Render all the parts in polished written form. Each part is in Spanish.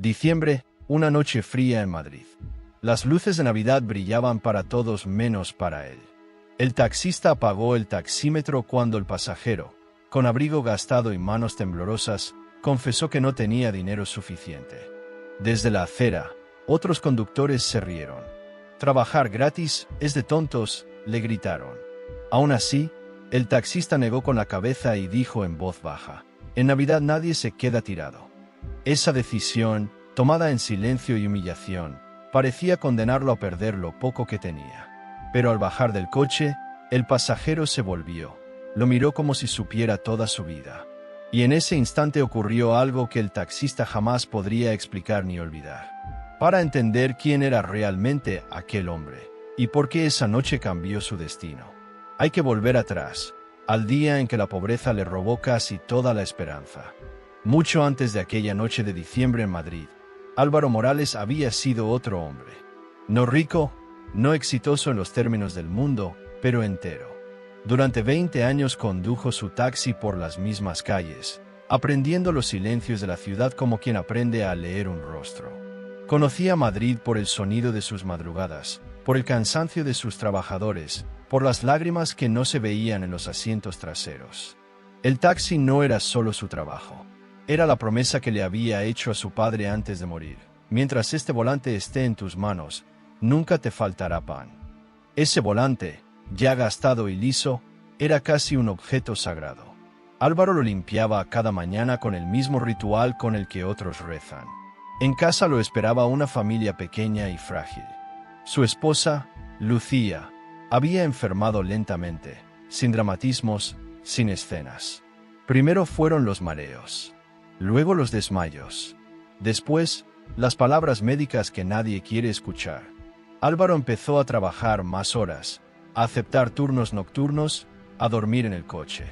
Diciembre, una noche fría en Madrid. Las luces de Navidad brillaban para todos menos para él. El taxista apagó el taxímetro cuando el pasajero, con abrigo gastado y manos temblorosas, confesó que no tenía dinero suficiente. Desde la acera, otros conductores se rieron. «Trabajar gratis es de tontos», le gritaron. Aún así, el taxista negó con la cabeza y dijo en voz baja: «En Navidad nadie se queda tirado». Esa decisión, tomada en silencio y humillación, parecía condenarlo a perder lo poco que tenía. Pero al bajar del coche, el pasajero se volvió. Lo miró como si supiera toda su vida. Y en ese instante ocurrió algo que el taxista jamás podría explicar ni olvidar. Para entender quién era realmente aquel hombre, y por qué esa noche cambió su destino, hay que volver atrás, al día en que la pobreza le robó casi toda la esperanza. Mucho antes de aquella noche de diciembre en Madrid, Álvaro Morales había sido otro hombre. No rico, no exitoso en los términos del mundo, pero entero. Durante 20 años condujo su taxi por las mismas calles, aprendiendo los silencios de la ciudad como quien aprende a leer un rostro. Conocía Madrid por el sonido de sus madrugadas, por el cansancio de sus trabajadores, por las lágrimas que no se veían en los asientos traseros. El taxi no era solo su trabajo. Era la promesa que le había hecho a su padre antes de morir: mientras este volante esté en tus manos, nunca te faltará pan. Ese volante, ya gastado y liso, era casi un objeto sagrado. Álvaro lo limpiaba cada mañana con el mismo ritual con el que otros rezan. En casa lo esperaba una familia pequeña y frágil. Su esposa, Lucía, había enfermado lentamente, sin dramatismos, sin escenas. Primero fueron los mareos, luego los desmayos, después, las palabras médicas que nadie quiere escuchar. Álvaro empezó a trabajar más horas, a aceptar turnos nocturnos, a dormir en el coche.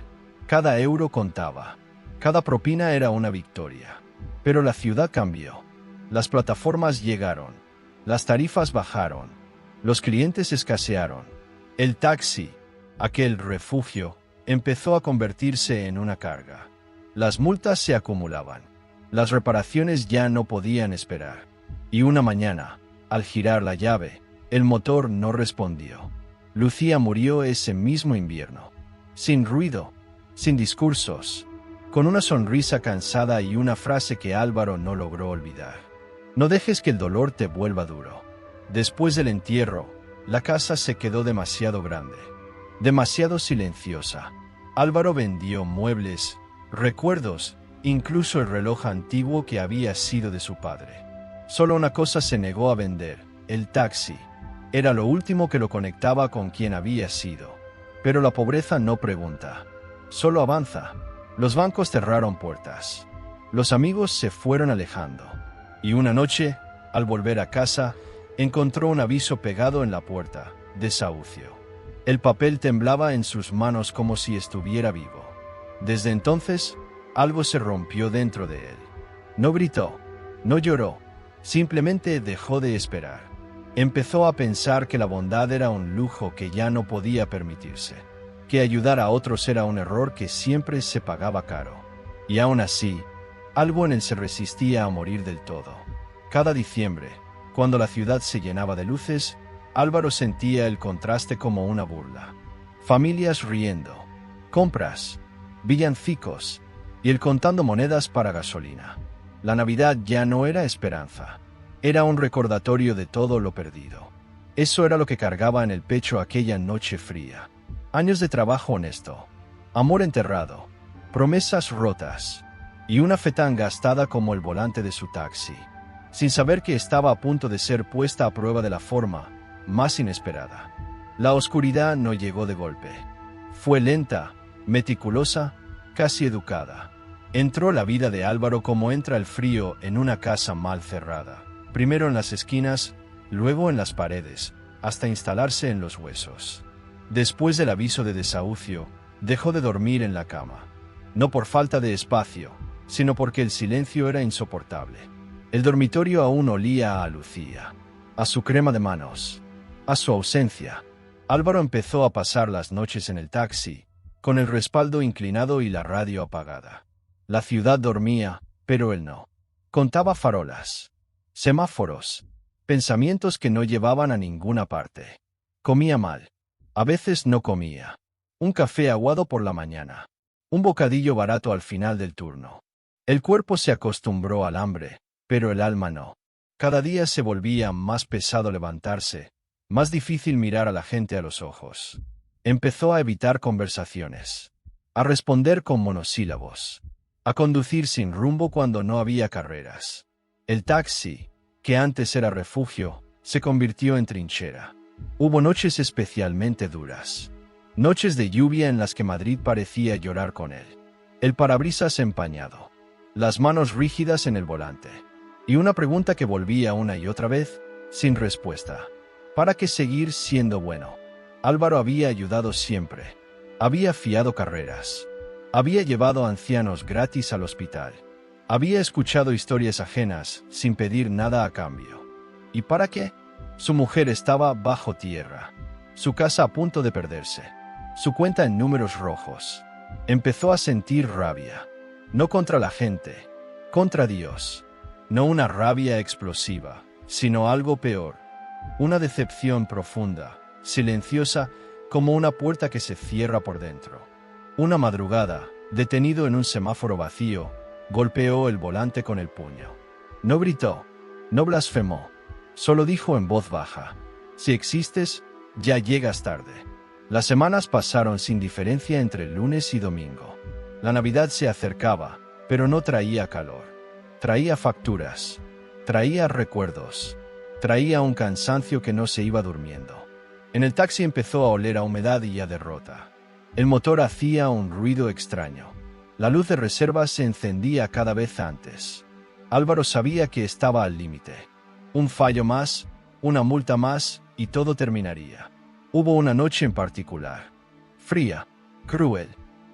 Cada euro contaba, cada propina era una victoria. Pero la ciudad cambió. Las plataformas llegaron, las tarifas bajaron, los clientes escasearon. El taxi, aquel refugio, empezó a convertirse en una carga. Las multas se acumulaban, las reparaciones ya no podían esperar. Y una mañana, al girar la llave, el motor no respondió. Lucía murió ese mismo invierno, sin ruido, sin discursos, con una sonrisa cansada y una frase que Álvaro no logró olvidar: «No dejes que el dolor te vuelva duro». Después del entierro, la casa se quedó demasiado grande, demasiado silenciosa. Álvaro vendió muebles, recuerdos, incluso el reloj antiguo que había sido de su padre. Solo una cosa se negó a vender: el taxi. Era lo último que lo conectaba con quien había sido. Pero la pobreza no pregunta, solo avanza. Los bancos cerraron puertas. Los amigos se fueron alejando. Y una noche, al volver a casa, encontró un aviso pegado en la puerta: desahucio. El papel temblaba en sus manos como si estuviera vivo. Desde entonces, algo se rompió dentro de él. No gritó, no lloró, simplemente dejó de esperar. Empezó a pensar que la bondad era un lujo que ya no podía permitirse, que ayudar a otros era un error que siempre se pagaba caro. Y aún así, algo en él se resistía a morir del todo. Cada diciembre, cuando la ciudad se llenaba de luces, Álvaro sentía el contraste como una burla. Familias riendo, compras, villancicos, y él contando monedas para gasolina. La Navidad ya no era esperanza. Era un recordatorio de todo lo perdido. Eso era lo que cargaba en el pecho aquella noche fría. Años de trabajo honesto, amor enterrado, promesas rotas, y una fe tan gastada como el volante de su taxi, sin saber que estaba a punto de ser puesta a prueba de la forma más inesperada. La oscuridad no llegó de golpe. Fue lenta, meticulosa, casi educada. Entró la vida de Álvaro como entra el frío en una casa mal cerrada. Primero en las esquinas, luego en las paredes, hasta instalarse en los huesos. Después del aviso de desahucio, dejó de dormir en la cama. No por falta de espacio, sino porque el silencio era insoportable. El dormitorio aún olía a Lucía, a su crema de manos, a su ausencia. Álvaro empezó a pasar las noches en el taxi, con el respaldo inclinado y la radio apagada. La ciudad dormía, pero él no. Contaba farolas, semáforos, pensamientos que no llevaban a ninguna parte. Comía mal. A veces no comía. Un café aguado por la mañana. Un bocadillo barato al final del turno. El cuerpo se acostumbró al hambre, pero el alma no. Cada día se volvía más pesado levantarse, más difícil mirar a la gente a los ojos. Empezó a evitar conversaciones, a responder con monosílabos, a conducir sin rumbo cuando no había carreras. El taxi, que antes era refugio, se convirtió en trinchera. Hubo noches especialmente duras. Noches de lluvia en las que Madrid parecía llorar con él. El parabrisas empañado, las manos rígidas en el volante. Y una pregunta que volvía una y otra vez, sin respuesta. ¿Para qué seguir siendo bueno? Álvaro había ayudado siempre. Había fiado carreras. Había llevado a ancianos gratis al hospital. Había escuchado historias ajenas, sin pedir nada a cambio. ¿Y para qué? Su mujer estaba bajo tierra. Su casa a punto de perderse. Su cuenta en números rojos. Empezó a sentir rabia. No contra la gente, contra Dios. No una rabia explosiva, sino algo peor. Una decepción profunda, silenciosa, como una puerta que se cierra por dentro. Una madrugada, detenido en un semáforo vacío, golpeó el volante con el puño. No gritó, no blasfemó, solo dijo en voz baja: si existes, ya llegas tarde. Las semanas pasaron sin diferencia entre lunes y domingo. La Navidad se acercaba, pero no traía calor. Traía facturas, traía recuerdos, traía un cansancio que no se iba durmiendo. En el taxi empezó a oler a humedad y a derrota. El motor hacía un ruido extraño. La luz de reserva se encendía cada vez antes. Álvaro sabía que estaba al límite. Un fallo más, una multa más, y todo terminaría. Hubo una noche en particular. Fría, cruel.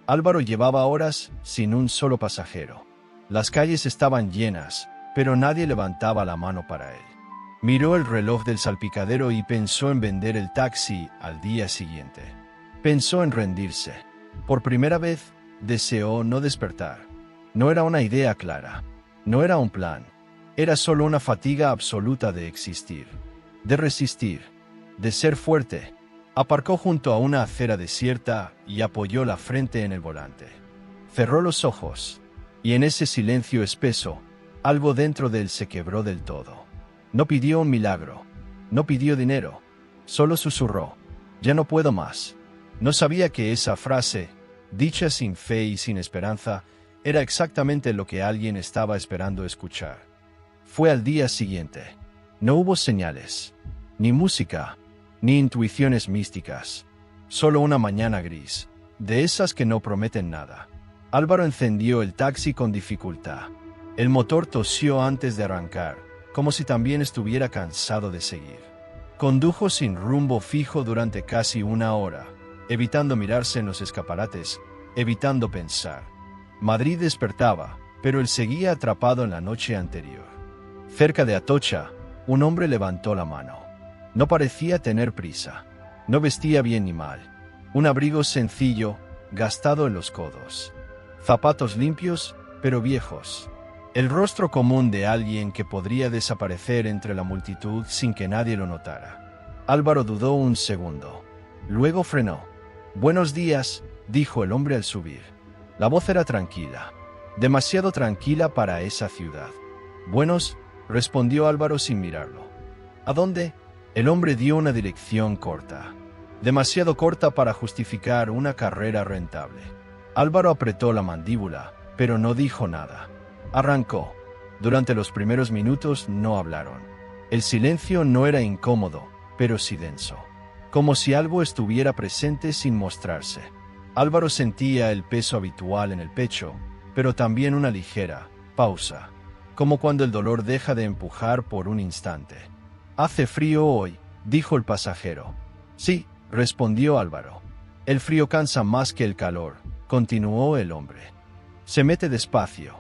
Álvaro llevaba horas sin un solo pasajero. Las calles estaban llenas, pero nadie levantaba la mano para él. Miró el reloj del salpicadero y pensó en vender el taxi al día siguiente. Pensó en rendirse. Por primera vez, deseó no despertar. No era una idea clara. No era un plan. Era solo una fatiga absoluta de existir. De resistir. De ser fuerte. Aparcó junto a una acera desierta y apoyó la frente en el volante. Cerró los ojos. Y en ese silencio espeso, algo dentro de él se quebró del todo. No pidió un milagro. No pidió dinero. Solo susurró: ya no puedo más. No sabía que esa frase, dicha sin fe y sin esperanza, era exactamente lo que alguien estaba esperando escuchar. Fue al día siguiente. No hubo señales, ni música, ni intuiciones místicas. Solo una mañana gris, de esas que no prometen nada. Álvaro encendió el taxi con dificultad. El motor tosió antes de arrancar, como si también estuviera cansado de seguir. Condujo sin rumbo fijo durante casi una hora, evitando mirarse en los escaparates, evitando pensar. Madrid despertaba, pero él seguía atrapado en la noche anterior. Cerca de Atocha, un hombre levantó la mano. No parecía tener prisa. No vestía bien ni mal. Un abrigo sencillo, gastado en los codos. Zapatos limpios, pero viejos. El rostro común de alguien que podría desaparecer entre la multitud sin que nadie lo notara. Álvaro dudó un segundo. Luego frenó. «Buenos días», dijo el hombre al subir. La voz era tranquila. Demasiado tranquila para esa ciudad. «Buenos», respondió Álvaro sin mirarlo. «¿A dónde?» El hombre dio una dirección corta. Demasiado corta para justificar una carrera rentable. Álvaro apretó la mandíbula, pero no dijo nada. Arrancó. Durante los primeros minutos no hablaron. El silencio no era incómodo, pero sí denso. Como si algo estuviera presente sin mostrarse. Álvaro sentía el peso habitual en el pecho, pero también una ligera pausa. Como cuando el dolor deja de empujar por un instante. «Hace frío hoy», dijo el pasajero. «Sí», respondió Álvaro. «El frío cansa más que el calor», continuó el hombre. «Se mete despacio».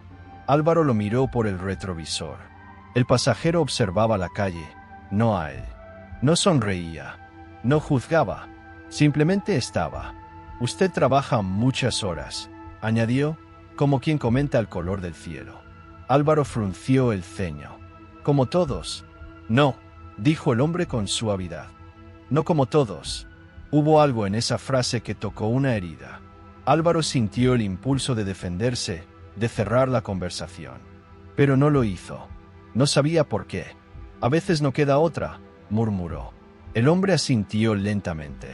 Álvaro lo miró por el retrovisor. El pasajero observaba la calle, no a él. No sonreía, no juzgaba, simplemente estaba. «Usted trabaja muchas horas», añadió, como quien comenta el color del cielo. Álvaro frunció el ceño. Como todos. No, dijo el hombre con suavidad. No como todos. Hubo algo en esa frase que tocó una herida. Álvaro sintió el impulso de defenderse, de cerrar la conversación. Pero no lo hizo. No sabía por qué. A veces no queda otra, murmuró. El hombre asintió lentamente.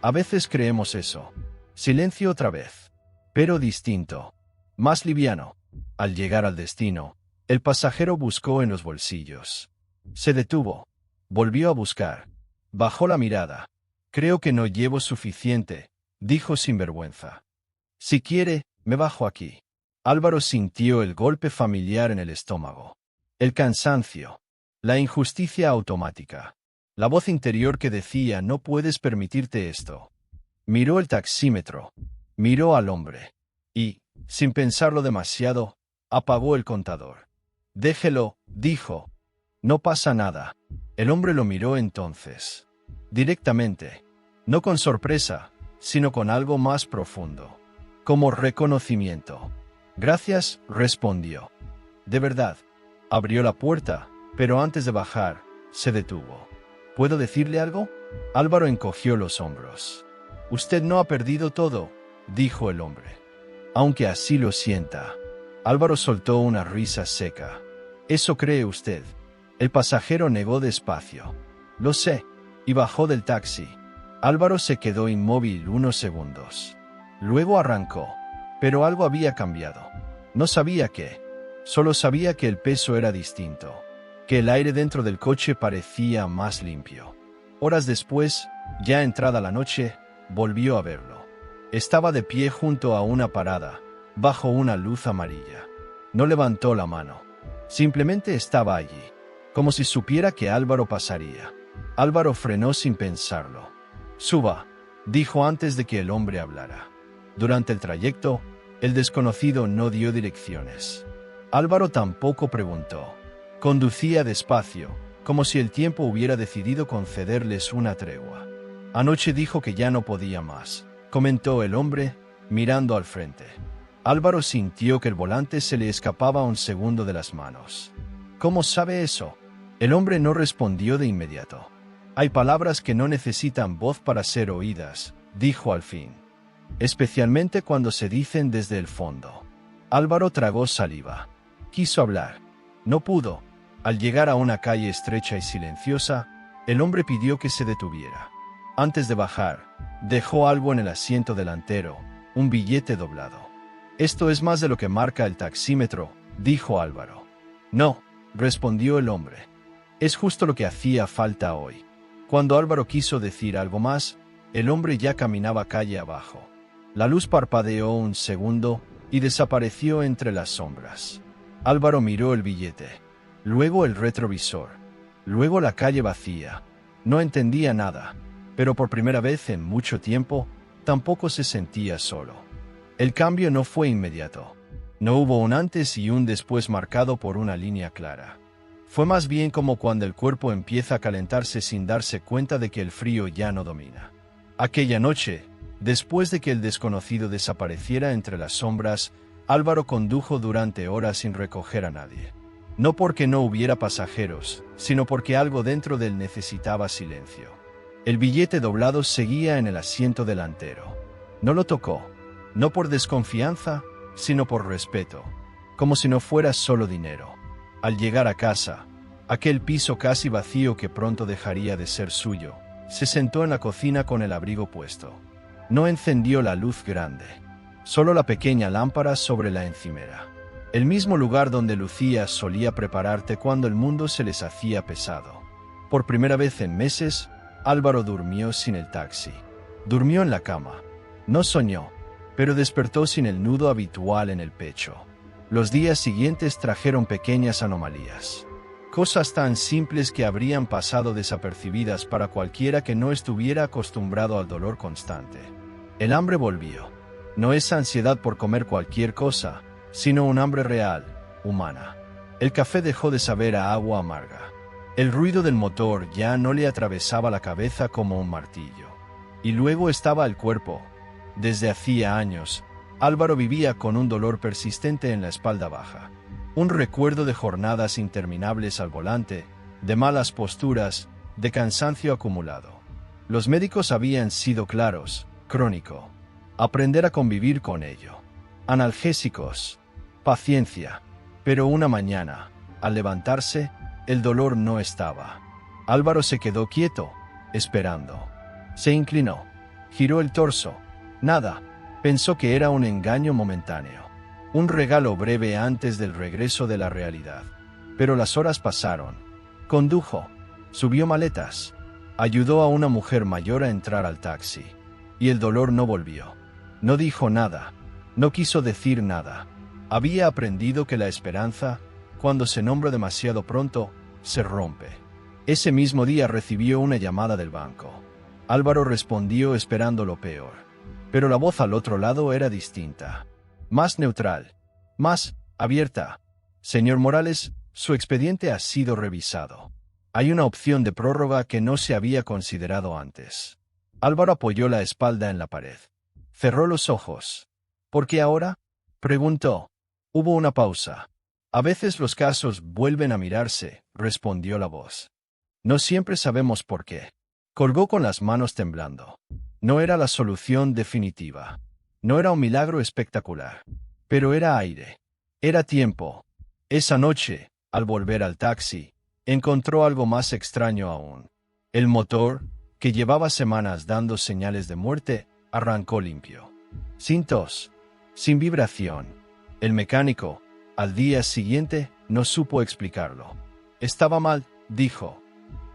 A veces creemos eso. Silencio otra vez. Pero distinto. Más liviano. Al llegar al destino, el pasajero buscó en los bolsillos. Se detuvo. Volvió a buscar. Bajó la mirada. Creo que no llevo suficiente, dijo sin vergüenza. Si quiere, me bajo aquí. Álvaro sintió el golpe familiar en el estómago. El cansancio. La injusticia automática. La voz interior que decía no puedes permitirte esto. Miró el taxímetro. Miró al hombre. Y, sin pensarlo demasiado, apagó el contador. Déjelo, dijo. No pasa nada. El hombre lo miró entonces. Directamente. No con sorpresa, sino con algo más profundo. Como reconocimiento. Gracias, respondió. De verdad. Abrió la puerta, pero antes de bajar, se detuvo. ¿Puedo decirle algo? Álvaro encogió los hombros. Usted no ha perdido todo, dijo el hombre. Aunque así lo sienta. Álvaro soltó una risa seca. ¿Eso cree usted? El pasajero negó despacio. Lo sé, y bajó del taxi. Álvaro se quedó inmóvil unos segundos. Luego arrancó, pero algo había cambiado. No sabía qué. Solo sabía que el peso era distinto, que el aire dentro del coche parecía más limpio. Horas después, ya entrada la noche, volvió a verlo. Estaba de pie junto a una parada, bajo una luz amarilla. No levantó la mano. Simplemente estaba allí, como si supiera que Álvaro pasaría. Álvaro frenó sin pensarlo. Suba, dijo antes de que el hombre hablara. Durante el trayecto, el desconocido no dio direcciones. Álvaro tampoco preguntó. Conducía despacio, como si el tiempo hubiera decidido concederles una tregua. Anoche dijo que ya no podía más, comentó el hombre, mirando al frente. Álvaro sintió que el volante se le escapaba un segundo de las manos. ¿Cómo sabe eso? El hombre no respondió de inmediato. Hay palabras que no necesitan voz para ser oídas, dijo al fin. Especialmente cuando se dicen desde el fondo. Álvaro tragó saliva. Quiso hablar. No pudo. Al llegar a una calle estrecha y silenciosa, el hombre pidió que se detuviera. Antes de bajar, dejó algo en el asiento delantero, un billete doblado. Esto es más de lo que marca el taxímetro, dijo Álvaro. No, respondió el hombre. Es justo lo que hacía falta hoy. Cuando Álvaro quiso decir algo más, el hombre ya caminaba calle abajo. La luz parpadeó un segundo y desapareció entre las sombras. Álvaro miró el billete, luego el retrovisor, luego la calle vacía. No entendía nada, pero por primera vez en mucho tiempo, tampoco se sentía solo. El cambio no fue inmediato. No hubo un antes y un después marcado por una línea clara. Fue más bien como cuando el cuerpo empieza a calentarse sin darse cuenta de que el frío ya no domina. Aquella noche, después de que el desconocido desapareciera entre las sombras, Álvaro condujo durante horas sin recoger a nadie. No porque no hubiera pasajeros, sino porque algo dentro de él necesitaba silencio. El billete doblado seguía en el asiento delantero. No lo tocó, no por desconfianza, sino por respeto, como si no fuera solo dinero. Al llegar a casa, aquel piso casi vacío que pronto dejaría de ser suyo, se sentó en la cocina con el abrigo puesto. No encendió la luz grande, solo la pequeña lámpara sobre la encimera. El mismo lugar donde Lucía solía prepararte cuando el mundo se les hacía pesado. Por primera vez en meses, Álvaro durmió sin el taxi. Durmió en la cama. No soñó, pero despertó sin el nudo habitual en el pecho. Los días siguientes trajeron pequeñas anomalías. Cosas tan simples que habrían pasado desapercibidas para cualquiera que no estuviera acostumbrado al dolor constante. El hambre volvió. No es ansiedad por comer cualquier cosa, sino un hambre real, humana. El café dejó de saber a agua amarga. El ruido del motor ya no le atravesaba la cabeza como un martillo. Y luego estaba el cuerpo. Desde hacía años, Álvaro vivía con un dolor persistente en la espalda baja. Un recuerdo de jornadas interminables al volante, de malas posturas, de cansancio acumulado. Los médicos habían sido claros: crónico. Aprender a convivir con ello. Analgésicos. Paciencia. Pero una mañana, al levantarse, el dolor no estaba. Álvaro se quedó quieto, esperando. Se inclinó. Giró el torso. Nada. Pensó que era un engaño momentáneo. Un regalo breve antes del regreso de la realidad. Pero las horas pasaron. Condujo. Subió maletas. Ayudó a una mujer mayor a entrar al taxi. Y el dolor no volvió. No dijo nada. No quiso decir nada. Había aprendido que la esperanza, cuando se nombra demasiado pronto, se rompe. Ese mismo día recibió una llamada del banco. Álvaro respondió esperando lo peor. Pero la voz al otro lado era distinta. Más neutral. Más abierta. Señor Morales, su expediente ha sido revisado. Hay una opción de prórroga que no se había considerado antes. Álvaro apoyó la espalda en la pared. Cerró los ojos. ¿Por qué ahora?, preguntó. Hubo una pausa. A veces los casos vuelven a mirarse, respondió la voz. No siempre sabemos por qué. Colgó con las manos temblando. No era la solución definitiva. No era un milagro espectacular. Pero era aire. Era tiempo. Esa noche, al volver al taxi, encontró algo más extraño aún. El motor, que llevaba semanas dando señales de muerte, arrancó limpio. Sin tos. Sin vibración. El mecánico, al día siguiente, no supo explicarlo. Estaba mal, dijo.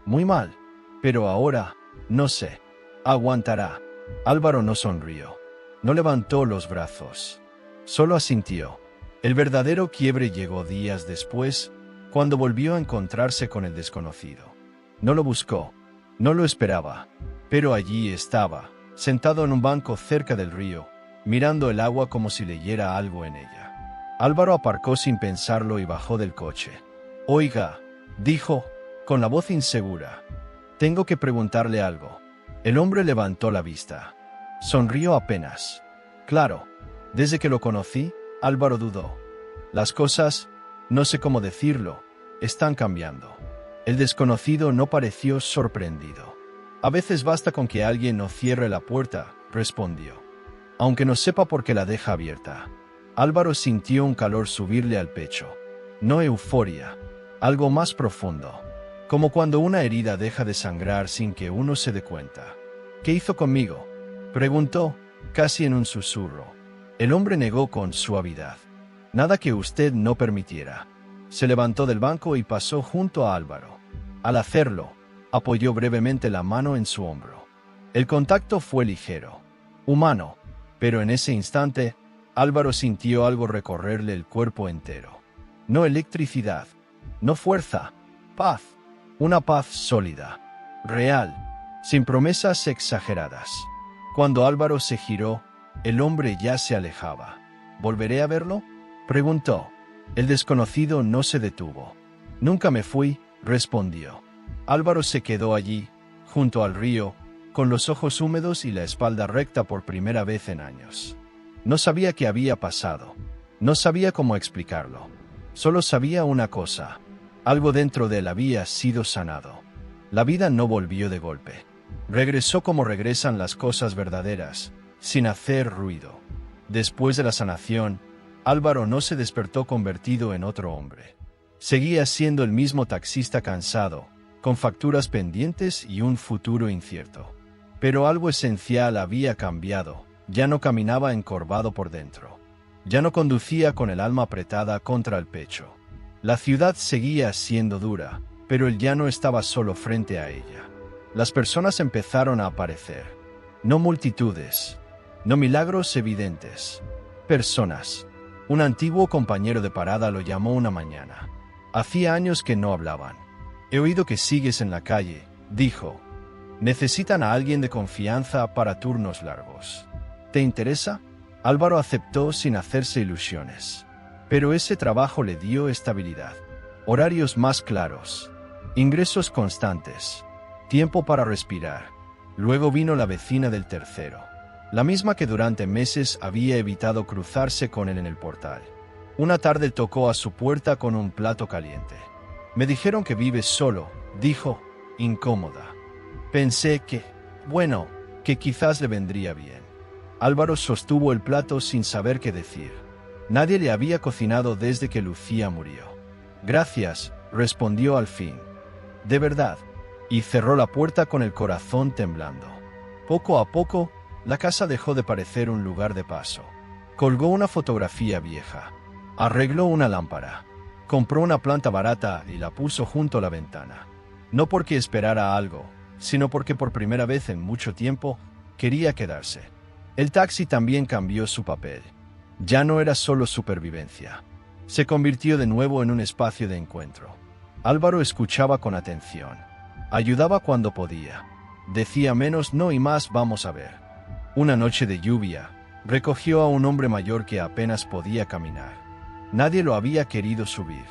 Muy mal. Pero ahora, no sé. Aguantará. Álvaro no sonrió. No levantó los brazos. Solo asintió. El verdadero quiebre llegó días después, cuando volvió a encontrarse con el desconocido. No lo buscó. No lo esperaba. Pero allí estaba, sentado en un banco cerca del río, mirando el agua como si leyera algo en ella. Álvaro aparcó sin pensarlo y bajó del coche. Oiga, dijo, con la voz insegura. Tengo que preguntarle algo. El hombre levantó la vista. Sonrió apenas. Claro, desde que lo conocí, Álvaro dudó. Las cosas, no sé cómo decirlo, están cambiando. El desconocido no pareció sorprendido. A veces basta con que alguien no cierre la puerta, respondió. Aunque no sepa por qué la deja abierta. Álvaro sintió un calor subirle al pecho. No euforia, algo más profundo. Como cuando una herida deja de sangrar sin que uno se dé cuenta. ¿Qué hizo conmigo?, preguntó, casi en un susurro. El hombre negó con suavidad. Nada que usted no permitiera. Se levantó del banco y pasó junto a Álvaro. Al hacerlo, apoyó brevemente la mano en su hombro. El contacto fue ligero, humano, pero en ese instante, Álvaro sintió algo recorrerle el cuerpo entero. No electricidad, no fuerza, paz. Una paz sólida, real, sin promesas exageradas. Cuando Álvaro se giró, el hombre ya se alejaba. ¿Volveré a verlo?, preguntó. El desconocido no se detuvo. Nunca me fui, respondió. Álvaro se quedó allí, junto al río, con los ojos húmedos y la espalda recta por primera vez en años. No sabía qué había pasado. No sabía cómo explicarlo. Solo sabía una cosa. Algo dentro de él había sido sanado. La vida no volvió de golpe. Regresó como regresan las cosas verdaderas, sin hacer ruido. Después de la sanación, Álvaro no se despertó convertido en otro hombre. Seguía siendo el mismo taxista cansado, con facturas pendientes y un futuro incierto. Pero algo esencial había cambiado. Ya no caminaba encorvado por dentro. Ya no conducía con el alma apretada contra el pecho. La ciudad seguía siendo dura, pero él ya no estaba solo frente a ella. Las personas empezaron a aparecer. No multitudes, no milagros evidentes. Personas. Un antiguo compañero de parada lo llamó una mañana. Hacía años que no hablaban. He oído que sigues en la calle, dijo. Necesitan a alguien de confianza para turnos largos. ¿Te interesa? Álvaro aceptó sin hacerse ilusiones. Pero ese trabajo le dio estabilidad. Horarios más claros. Ingresos constantes. Tiempo para respirar. Luego vino la vecina del tercero. La misma que durante meses había evitado cruzarse con él en el portal. Una tarde tocó a su puerta con un plato caliente. Me dijeron que vives solo, dijo, incómoda. Pensé que quizás le vendría bien. Álvaro sostuvo el plato sin saber qué decir. Nadie le había cocinado desde que Lucía murió. Gracias, respondió al fin. De verdad. Y cerró la puerta con el corazón temblando. Poco a poco, la casa dejó de parecer un lugar de paso. Colgó una fotografía vieja. Arregló una lámpara. Compró una planta barata y la puso junto a la ventana. No porque esperara algo, sino porque por primera vez en mucho tiempo quería quedarse. El taxi también cambió su papel. Ya no era solo supervivencia. Se convirtió de nuevo en un espacio de encuentro. Álvaro escuchaba con atención. Ayudaba cuando podía. Decía menos no y más vamos a ver. Una noche de lluvia, recogió a un hombre mayor que apenas podía caminar. Nadie lo había querido subir.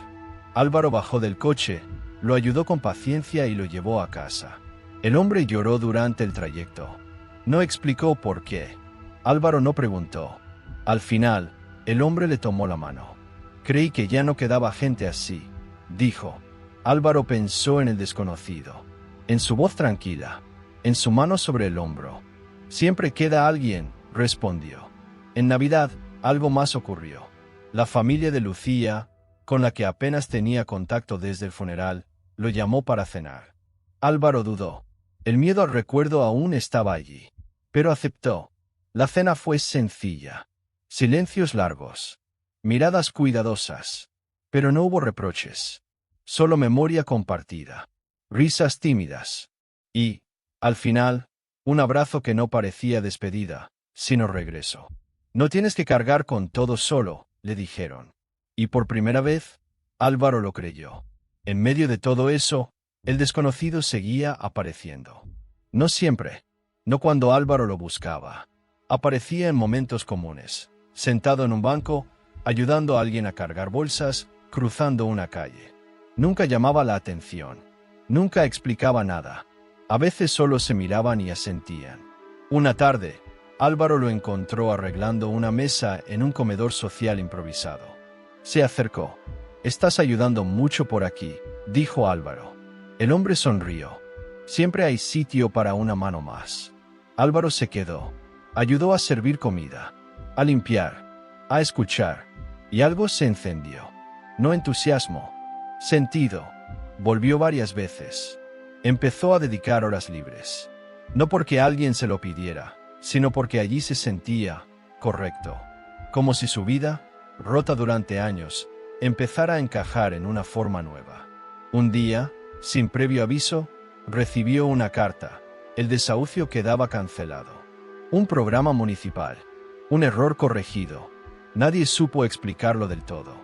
Álvaro bajó del coche, lo ayudó con paciencia y lo llevó a casa. El hombre lloró durante el trayecto. No explicó por qué. Álvaro no preguntó. Al final, el hombre le tomó la mano. Creí que ya no quedaba gente así, dijo. Álvaro pensó en el desconocido. En su voz tranquila, en su mano sobre el hombro. Siempre queda alguien, respondió. En Navidad, algo más ocurrió. La familia de Lucía, con la que apenas tenía contacto desde el funeral, lo llamó para cenar. Álvaro dudó. El miedo al recuerdo aún estaba allí. Pero aceptó. La cena fue sencilla. Silencios largos. Miradas cuidadosas. Pero no hubo reproches. Solo memoria compartida. Risas tímidas. Y, al final, un abrazo que no parecía despedida, sino regreso. No tienes que cargar con todo solo, le dijeron. Y por primera vez, Álvaro lo creyó. En medio de todo eso, el desconocido seguía apareciendo. No siempre. No cuando Álvaro lo buscaba. Aparecía en momentos comunes. Sentado en un banco, ayudando a alguien a cargar bolsas, cruzando una calle. Nunca llamaba la atención. Nunca explicaba nada. A veces solo se miraban y asentían. Una tarde, Álvaro lo encontró arreglando una mesa en un comedor social improvisado. Se acercó. «Estás ayudando mucho por aquí», dijo Álvaro. El hombre sonrió. «Siempre hay sitio para una mano más». Álvaro se quedó. Ayudó a servir comida, a limpiar, a escuchar, y algo se encendió. No entusiasmo, sentido. Volvió varias veces. Empezó a dedicar horas libres. No porque alguien se lo pidiera, sino porque allí se sentía correcto. Como si su vida, rota durante años, empezara a encajar en una forma nueva. Un día, sin previo aviso, recibió una carta. El desahucio quedaba cancelado. Un programa municipal. Un error corregido. Nadie supo explicarlo del todo.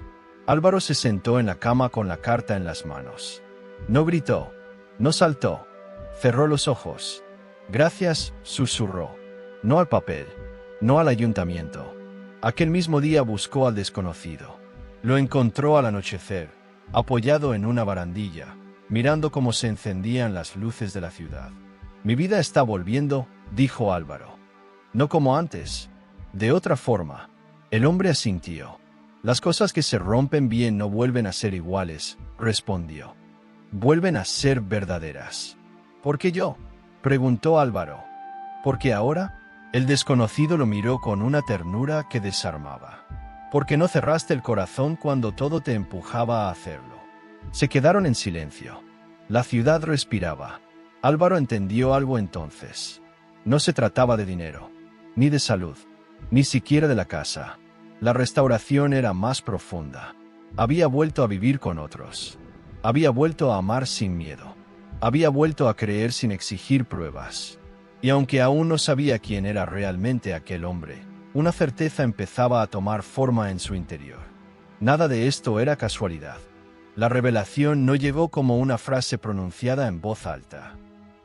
Álvaro se sentó en la cama con la carta en las manos. No gritó. No saltó. Cerró los ojos. «Gracias», susurró. No al papel. No al ayuntamiento. Aquel mismo día buscó al desconocido. Lo encontró al anochecer, apoyado en una barandilla, mirando cómo se encendían las luces de la ciudad. «Mi vida está volviendo», dijo Álvaro. «No como antes. De otra forma». El hombre asintió. «Las cosas que se rompen bien no vuelven a ser iguales», respondió. «Vuelven a ser verdaderas». «¿Por qué yo?», preguntó Álvaro. «Porque ahora?» El desconocido lo miró con una ternura que desarmaba. «Porque no cerraste el corazón cuando todo te empujaba a hacerlo». Se quedaron en silencio. La ciudad respiraba. Álvaro entendió algo entonces. No se trataba de dinero, ni de salud, ni siquiera de la casa. La restauración era más profunda. Había vuelto a vivir con otros. Había vuelto a amar sin miedo. Había vuelto a creer sin exigir pruebas. Y aunque aún no sabía quién era realmente aquel hombre, una certeza empezaba a tomar forma en su interior. Nada de esto era casualidad. La revelación no llegó como una frase pronunciada en voz alta.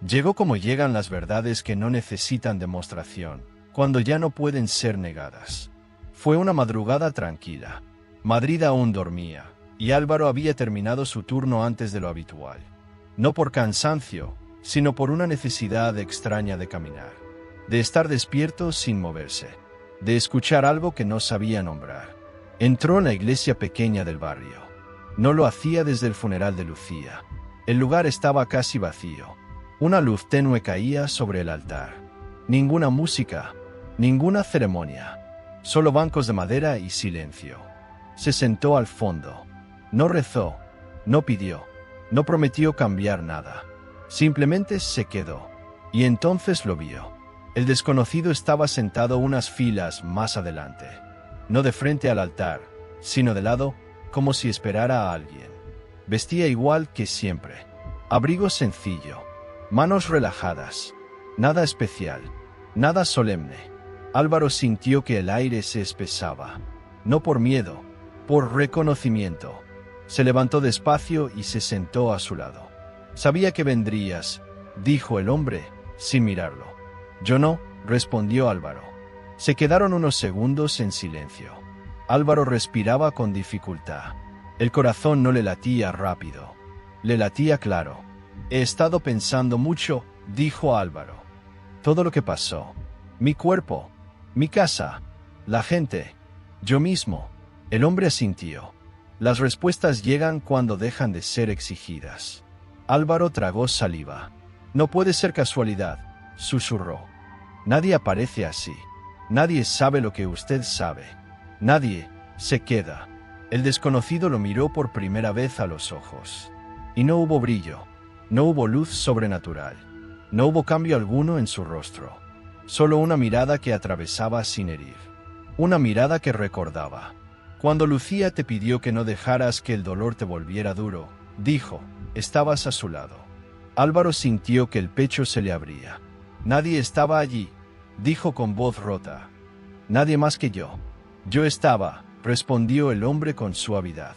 Llegó como llegan las verdades que no necesitan demostración, cuando ya no pueden ser negadas. Fue una madrugada tranquila. Madrid aún dormía, y Álvaro había terminado su turno antes de lo habitual. No por cansancio, sino por una necesidad extraña de caminar, de estar despierto sin moverse, de escuchar algo que no sabía nombrar. Entró en la iglesia pequeña del barrio. No lo hacía desde el funeral de Lucía. El lugar estaba casi vacío. Una luz tenue caía sobre el altar. Ninguna música, ninguna ceremonia. Solo bancos de madera y silencio. Se sentó al fondo. No rezó, no pidió, no prometió cambiar nada. Simplemente se quedó. Y entonces lo vio. El desconocido estaba sentado unas filas más adelante. No de frente al altar, sino de lado, como si esperara a alguien. Vestía igual que siempre. Abrigo sencillo. Manos relajadas. Nada especial. Nada solemne. Álvaro sintió que el aire se espesaba. No por miedo, por reconocimiento. Se levantó despacio y se sentó a su lado. «Sabía que vendrías», dijo el hombre, sin mirarlo. «Yo no», respondió Álvaro. Se quedaron unos segundos en silencio. Álvaro respiraba con dificultad. El corazón no le latía rápido. Le latía claro. «He estado pensando mucho», dijo Álvaro. «Todo lo que pasó. Mi cuerpo, mi casa, la gente, yo mismo». El hombre asintió. Las respuestas llegan cuando dejan de ser exigidas. Álvaro tragó saliva. «No puede ser casualidad», susurró. «Nadie aparece así. Nadie sabe lo que usted sabe. Nadie se queda». El desconocido lo miró por primera vez a los ojos. Y no hubo brillo, no hubo luz sobrenatural, no hubo cambio alguno en su rostro. Solo una mirada que atravesaba sin herir. Una mirada que recordaba. «Cuando Lucía te pidió que no dejaras que el dolor te volviera duro», dijo, «estabas a su lado». Álvaro sintió que el pecho se le abría. «Nadie estaba allí», dijo con voz rota. «Nadie más que yo». «Yo estaba», respondió el hombre con suavidad.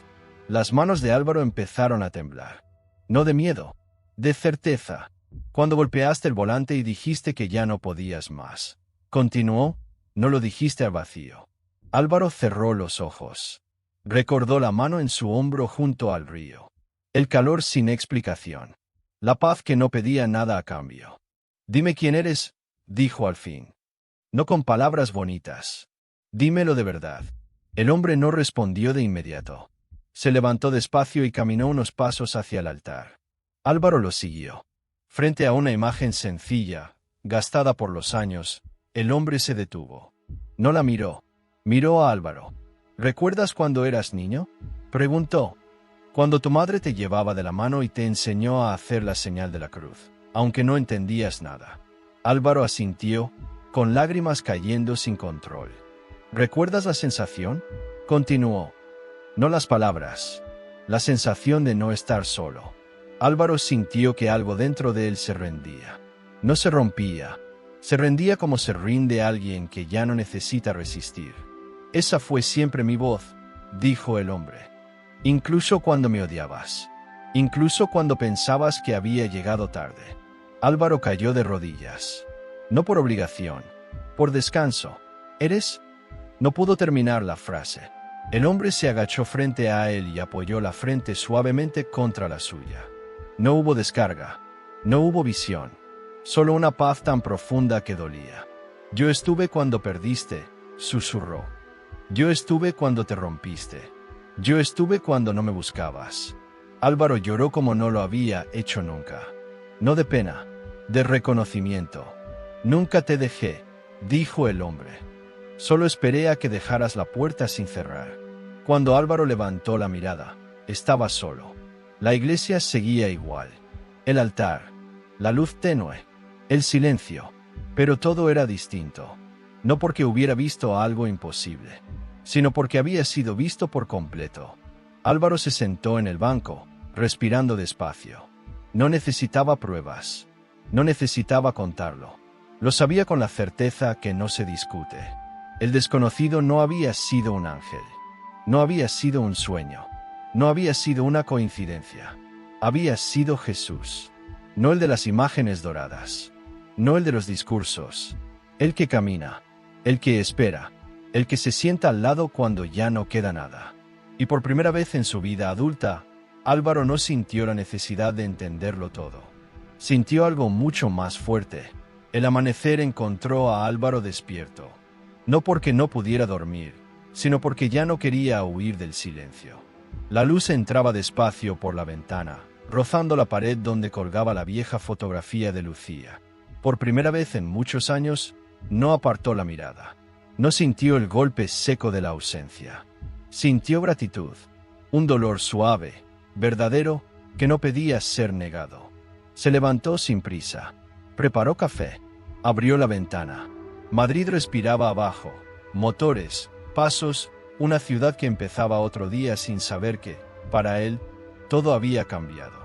Las manos de Álvaro empezaron a temblar. No de miedo, de certeza. «Cuando golpeaste el volante y dijiste que ya no podías más», continuó, «no lo dijiste al vacío». Álvaro cerró los ojos. Recordó la mano en su hombro junto al río. El calor sin explicación. La paz que no pedía nada a cambio. «Dime quién eres», dijo al fin. «No con palabras bonitas. Dímelo de verdad». El hombre no respondió de inmediato. Se levantó despacio y caminó unos pasos hacia el altar. Álvaro lo siguió. Frente a una imagen sencilla, gastada por los años, el hombre se detuvo. No la miró. Miró a Álvaro. «¿Recuerdas cuando eras niño?», preguntó. «Cuando tu madre te llevaba de la mano y te enseñó a hacer la señal de la cruz, aunque no entendías nada». Álvaro asintió, con lágrimas cayendo sin control. «¿Recuerdas la sensación?», continuó. «No las palabras. La sensación de no estar solo». Álvaro sintió que algo dentro de él se rendía. No se rompía. Se rendía como se rinde alguien que ya no necesita resistir. «Esa fue siempre mi voz», dijo el hombre. «Incluso cuando me odiabas. Incluso cuando pensabas que había llegado tarde». Álvaro cayó de rodillas. No por obligación, por descanso. «¿Eres?». No pudo terminar la frase. El hombre se agachó frente a él y apoyó la frente suavemente contra la suya. No hubo descarga. No hubo visión. Solo una paz tan profunda que dolía. «Yo estuve cuando perdiste», susurró. «Yo estuve cuando te rompiste. Yo estuve cuando no me buscabas». Álvaro lloró como no lo había hecho nunca. No de pena, de reconocimiento. «Nunca te dejé», dijo el hombre. «Solo esperé a que dejaras la puerta sin cerrar». Cuando Álvaro levantó la mirada, estaba solo. La iglesia seguía igual. El altar, la luz tenue, el silencio. Pero todo era distinto. No porque hubiera visto algo imposible, sino porque había sido visto por completo. Álvaro se sentó en el banco, respirando despacio. No necesitaba pruebas. No necesitaba contarlo. Lo sabía con la certeza que no se discute. El desconocido no había sido un ángel. No había sido un sueño. No había sido una coincidencia. Había sido Jesús. No el de las imágenes doradas. No el de los discursos. El que camina. El que espera. El que se sienta al lado cuando ya no queda nada. Y por primera vez en su vida adulta, Álvaro no sintió la necesidad de entenderlo todo. Sintió algo mucho más fuerte. El amanecer encontró a Álvaro despierto. No porque no pudiera dormir, sino porque ya no quería huir del silencio. La luz entraba despacio por la ventana, rozando la pared donde colgaba la vieja fotografía de Lucía. Por primera vez en muchos años, no apartó la mirada. No sintió el golpe seco de la ausencia. Sintió gratitud, un dolor suave, verdadero, que no pedía ser negado. Se levantó sin prisa, preparó café, abrió la ventana. Madrid respiraba abajo, motores, pasos, una ciudad que empezaba otro día sin saber que, para él, todo había cambiado.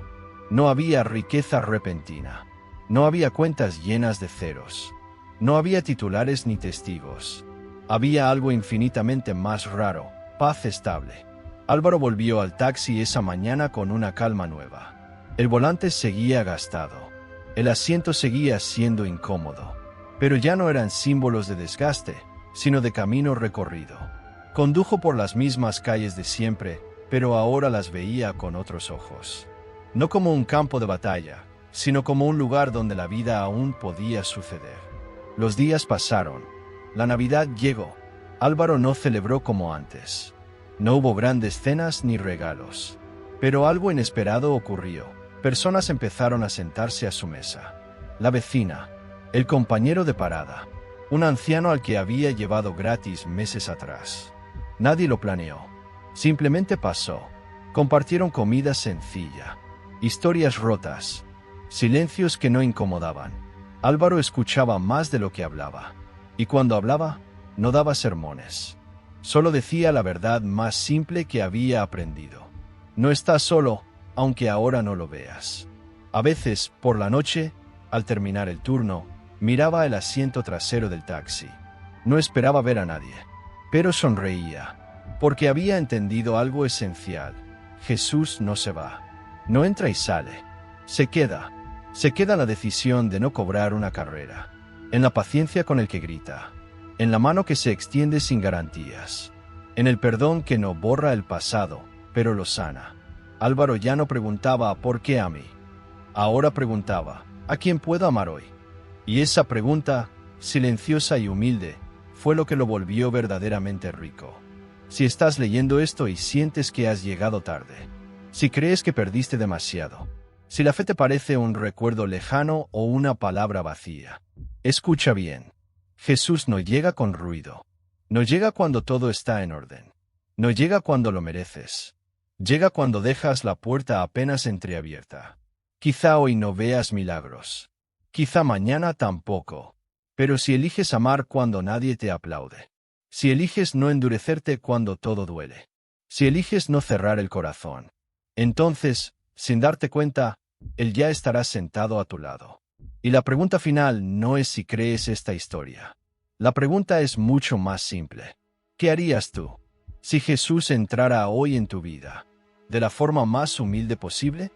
No había riqueza repentina. No había cuentas llenas de ceros. No había titulares ni testigos. Había algo infinitamente más raro, paz estable. Álvaro volvió al taxi esa mañana con una calma nueva. El volante seguía gastado. El asiento seguía siendo incómodo. Pero ya no eran símbolos de desgaste, sino de camino recorrido. Condujo por las mismas calles de siempre, pero ahora las veía con otros ojos. No como un campo de batalla, sino como un lugar donde la vida aún podía suceder. Los días pasaron. La Navidad llegó. Álvaro no celebró como antes. No hubo grandes cenas ni regalos. Pero algo inesperado ocurrió. Personas empezaron a sentarse a su mesa. La vecina, el compañero de parada, un anciano al que había llevado gratis meses atrás. Nadie lo planeó. Simplemente pasó. Compartieron comida sencilla, historias rotas, silencios que no incomodaban. Álvaro escuchaba más de lo que hablaba. Y cuando hablaba, no daba sermones. Solo decía la verdad más simple que había aprendido. No estás solo, aunque ahora no lo veas. A veces, por la noche, al terminar el turno, miraba el asiento trasero del taxi. No esperaba ver a nadie, pero sonreía, porque había entendido algo esencial. Jesús no se va. No entra y sale. Se queda. Se queda en la decisión de no cobrar una carrera, en la paciencia con el que grita, en la mano que se extiende sin garantías, en el perdón que no borra el pasado, pero lo sana. Álvaro ya no preguntaba ¿por qué a mí? Ahora preguntaba ¿a quién puedo amar hoy? Y esa pregunta, silenciosa y humilde, fue lo que lo volvió verdaderamente rico. Si estás leyendo esto y sientes que has llegado tarde, si crees que perdiste demasiado, si la fe te parece un recuerdo lejano o una palabra vacía, escucha bien. Jesús no llega con ruido. No llega cuando todo está en orden. No llega cuando lo mereces. Llega cuando dejas la puerta apenas entreabierta. Quizá hoy no veas milagros. Quizá mañana tampoco. Pero si eliges amar cuando nadie te aplaude, si eliges no endurecerte cuando todo duele, si eliges no cerrar el corazón, entonces, sin darte cuenta, Él ya estará sentado a tu lado. Y la pregunta final no es si crees esta historia. La pregunta es mucho más simple. ¿Qué harías tú si Jesús entrara hoy en tu vida, de la forma más humilde posible?